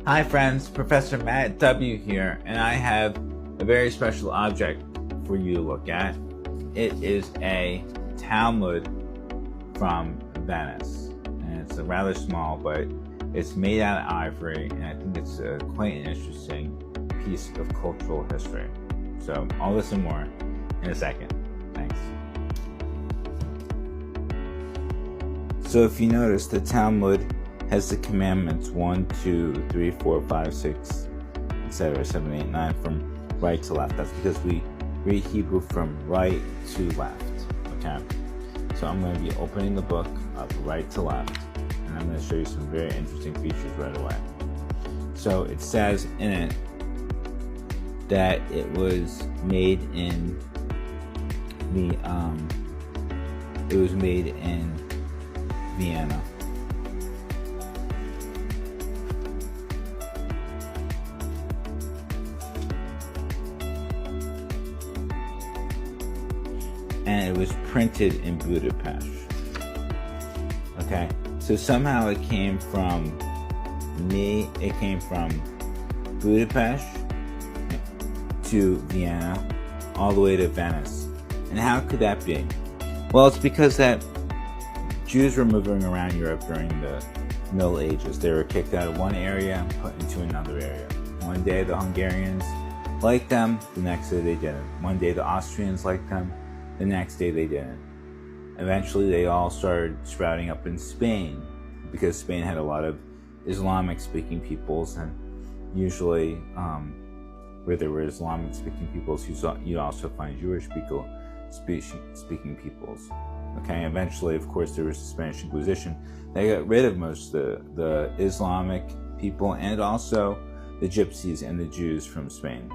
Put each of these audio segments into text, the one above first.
Hi friends, Professor Matt W. here, and I have a very special object for you to look at. It is a Talmud from Venice, and it's rather small, but it's made out of ivory, and I think it's quite an interesting piece of cultural history. So all this and more in a second. Thanks. So if you notice, the Talmud has the commandments 1, 2, 3, 4, 5, 6, etc., 7, 8, 9 from right to left. That's because we read Hebrew from right to left. Okay? So I'm going to be opening the book up right to left, and I'm going to show you some very interesting features right away. So it says in it that it was made in Vienna. And it was printed in Budapest. Okay, so somehow it came from Budapest to Vienna, all the way to Venice. And how could that be? Well, it's because that Jews were moving around Europe during the Middle Ages. They were kicked out of one area and put into another area. One day the Hungarians liked them, the next day they didn't. One day the Austrians liked them, the next day they didn't. Eventually they all started sprouting up in Spain, because Spain had a lot of Islamic speaking peoples, and usually where there were Islamic speaking peoples, you also find Jewish people speaking peoples. Okay, eventually of course there was the Spanish Inquisition. They got rid of most of the Islamic people, and also the Gypsies and the Jews from Spain.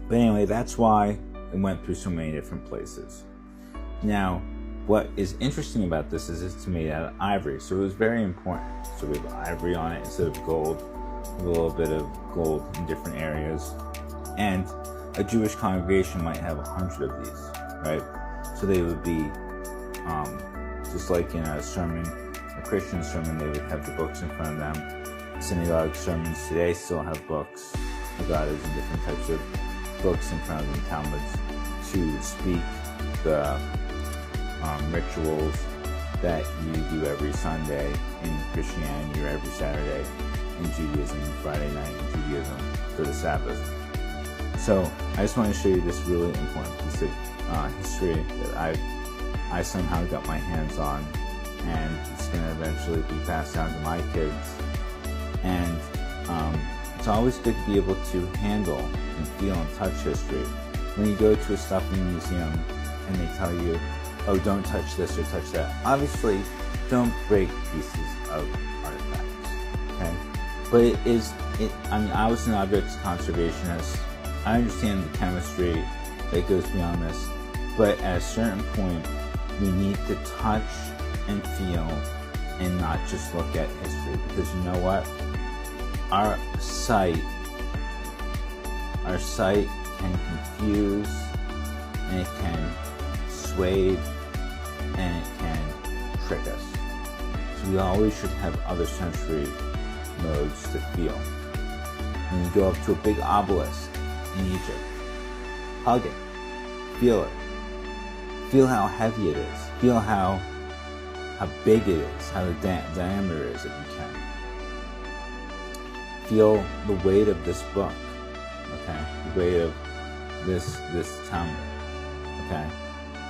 But anyway, that's why it went through so many different places. Now, what is interesting about this is it's made out of ivory, so it was very important. So we have ivory on it instead of gold, with a little bit of gold in different areas. And a Jewish congregation might have 100 of these, right? So they would be, just like in a sermon, a Christian sermon, they would have the books in front of them. Synagogue sermons today still have books, Haggadahs and different types of books in front of them, Talmuds, to speak the rituals that you do every Sunday in Christianity, or every Saturday in Judaism, Friday night in Judaism for the Sabbath. So I just want to show you this really important piece of history that I somehow got my hands on, and it's going to eventually be passed down to my kids. And it's always good to be able to handle and feel and touch history. When you go to a stuff in a museum and they tell you, oh, don't touch this or touch that, obviously don't break pieces of artifacts, okay? But I was an objects conservationist. I understand the chemistry that goes beyond this, but at a certain point, we need to touch and feel and not just look at history, because you know what? Our sight can confuse, and it can sway, and it can trick us. So we always should have other sensory modes to feel. When you go up to a big obelisk in Egypt, hug it, feel it, feel how heavy it is, feel how big it is, how the diameter is if you can. Feel the weight of this book, okay? The weight of this Talmud, okay?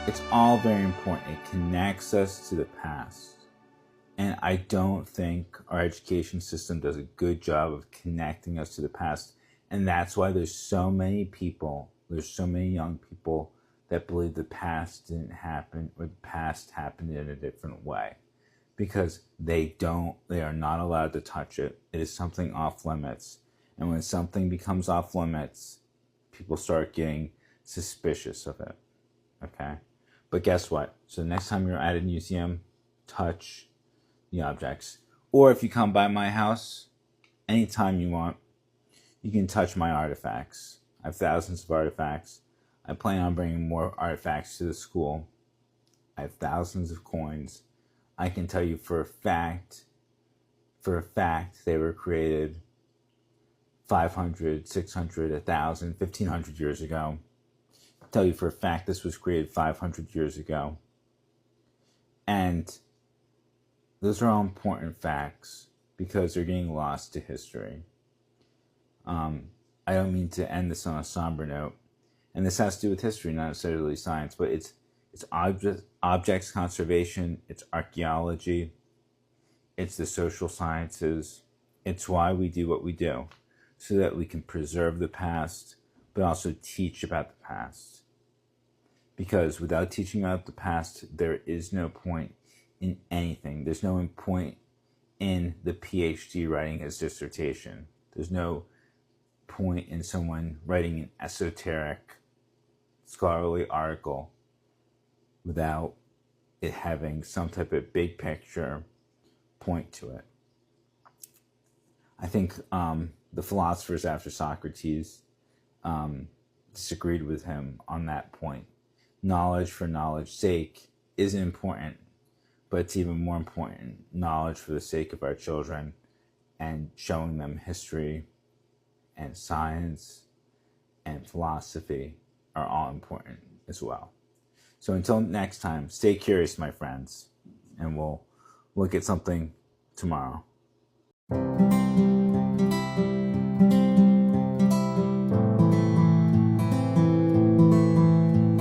It's all very important. It connects us to the past. And I don't think our education system does a good job of connecting us to the past. And that's why there's so many young people that believe the past didn't happen, or the past happened in a different way. Because they are not allowed to touch it. It is something off limits. And when something becomes off limits, people start getting suspicious of it, okay? But guess what? So next time you're at a museum, touch the objects. Or if you come by my house, anytime you want, you can touch my artifacts. I have thousands of artifacts. I plan on bringing more artifacts to the school. I have thousands of coins. I can tell you for a fact they were created 500, 600, 1,000, 1,500 years ago. I'll tell you for a fact this was created 500 years ago. And those are all important facts because they're getting lost to history. I don't mean to end this on a somber note. And this has to do with history, not necessarily science, but it's objects conservation, it's archaeology, it's the social sciences. It's why we do what we do, so that we can preserve the past, but also teach about the past. Because without teaching about the past, there is no point in anything. There's no point in the PhD writing his dissertation. There's no point in someone writing an esoteric scholarly article without it having some type of big picture point to it. I think the philosophers after Socrates disagreed with him on that point. Knowledge for knowledge's sake isn't important, but it's even more important knowledge for the sake of our children and showing them history and science and philosophy are all important as well. So until next time, stay curious, my friends, and we'll look at something tomorrow.